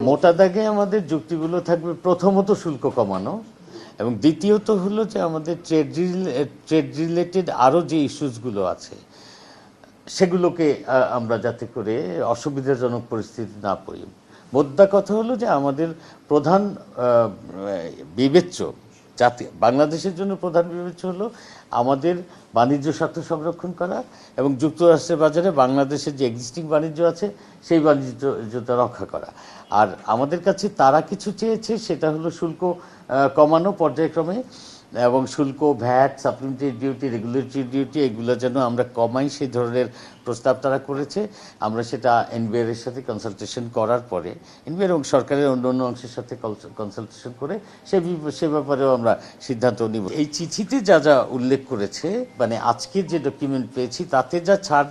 মোটা দাগে আমাদের যুক্তিগুলো থাকবে প্রথমত শুল্ক কমানো, এবং দ্বিতীয়ত হলো যে আমাদের ট্রেড রিলেটেড আরও যে ইস্যুসগুলো আছে সেগুলোকে আমরা যাতে করে অসুবিধাজনক পরিস্থিতি না পড়ি। মোদ্দা কথা হলো যে আমাদের প্রধান বিবেচ্য বাংলাদেশের জন্য প্রধান বিবেচ্য হলো আমাদের বাণিজ্য স্বার্থ সংরক্ষণ করা এবং যুক্তরাষ্ট্রের বাজারে বাংলাদেশের যে এক্সিস্টিং বাণিজ্য আছে সেই বাণিজ্যটা রক্ষা করা। আর আমাদের কাছে তারা কিছু চেয়েছে, সেটা হলো শুল্ক কমানো পর্যায়ক্রমে, এবং শুল্ক, VAT, supplementary duty, regulatory duty এগুলো যেন আমরা কমাই, সেই ধরনের প্রস্তাব তারা করেছে। আমরা সেটা এনবিআর সাথে কনসালটেশন করার পরে, এনবিআর এবং সরকারের অন্য অংশের সাথে কনসালটেশন করে সে ব্যাপারেও আমরা সিদ্ধান্ত নিব। এই চিঠিতে যা যা উল্লেখ করেছে, মানে আজকের যে ডকুমেন্ট পেয়েছি তাতে যা ছাড়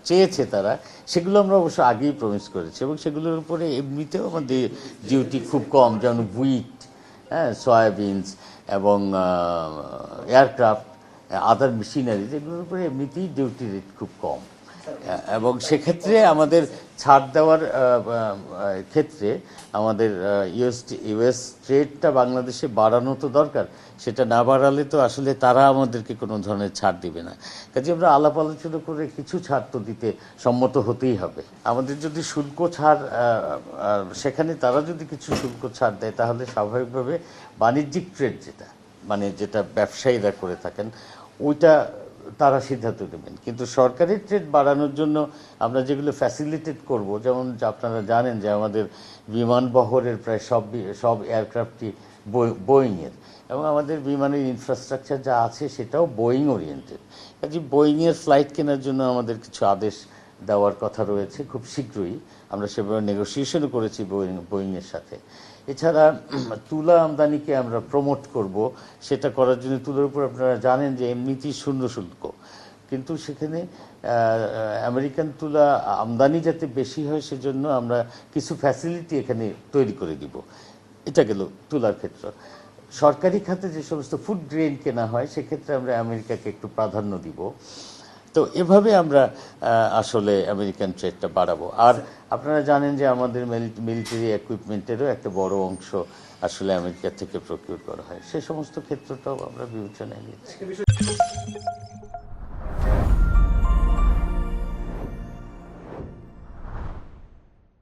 চেয়েছে তারা, সেগুলো আমরা অবশ্য আগেই প্রমিস করেছি, এবং সেগুলোর উপরে এমনিতেও আমাদের ডিউটি খুব কম, যেমন হুইট, সয়াবিনস এবং এয়ারক্রাফট, আদার মেশিনারিজ, এগুলোর উপরে এমনিতেই ডিউটি রেট খুব কম, এবং সেক্ষেত্রে আমাদের ছাড় দেওয়ার ক্ষেত্রে আমাদের ইউএস ট্রেডটা বাংলাদেশে বাড়ানো তো দরকার, সেটা না বাড়ালে তো আসলে তারা আমাদেরকে কোনো ধরনের ছাড় দিবে না। কাজে আমরা আলাপ আলোচনা করে কিছু ছাড় তো দিতে সম্মত হতেই হবে। আমাদের যদি শুল্ক ছাড়, সেখানে তারা যদি কিছু শুল্ক ছাড় দেয়, তাহলে স্বাভাবিকভাবে বাণিজ্যিক ট্রেড যেটা ব্যবসায়ীরা করে থাকেন ওইটা তারা সিদ্ধান্ত নেবেন। কিন্তু সরকারি ট্রেড বাড়ানোর জন্য আমরা যেগুলো ফ্যাসিলিটেট করব, যেমন আপনারা জানেন যে আমাদের বিমান বহরের প্রায় সব এয়ারক্রাফটই বোয়িংয়ের, এবং আমাদের বিমানের ইনফ্রাস্ট্রাকচার যা আছে সেটাও বোয়িং ওরিয়েন্টেড। কাজে বোয়িংয়ের ফ্লাইট কেনার জন্য আমাদের কিছু আদেশ দেওয়ার কথা রয়েছে খুব শীঘ্রই, আমরা সেভাবে নেগোসিয়েশনও করেছি বোয়িংয়ের সাথে। এছাড়া তুলা আমদানিকে আমরা প্রমোট করব, সেটা করার জন্য তুলার উপর আপনারা জানেন যে এমনিতেই শূন্য শুল্ক, কিন্তু সেখানে আমেরিকান তুলা আমদানি যাতে বেশি হয় সেজন্য আমরা কিছু ফ্যাসিলিটি এখানে তৈরি করে দিব। এটা গেল তুলার ক্ষেত্র। সরকারি খাতে যে সমস্ত ফুড গ্রেন কেনা হয় সেক্ষেত্রে আমরা আমেরিকাকে একটু প্রাধান্য দিব। তো এভাবে আমরা আসলে আমেরিকান ট্রেডটা বাড়াবো। আর আপনারা জানেন যে আমাদের মিলিটারি ইকুইপমেন্টেরও একটা বড় অংশ আসলে আমেরিকা থেকে প্রকিউর করা হয়, সে সমস্ত ক্ষেত্রটাও আমরা বিবেচনায় নিচ্ছি।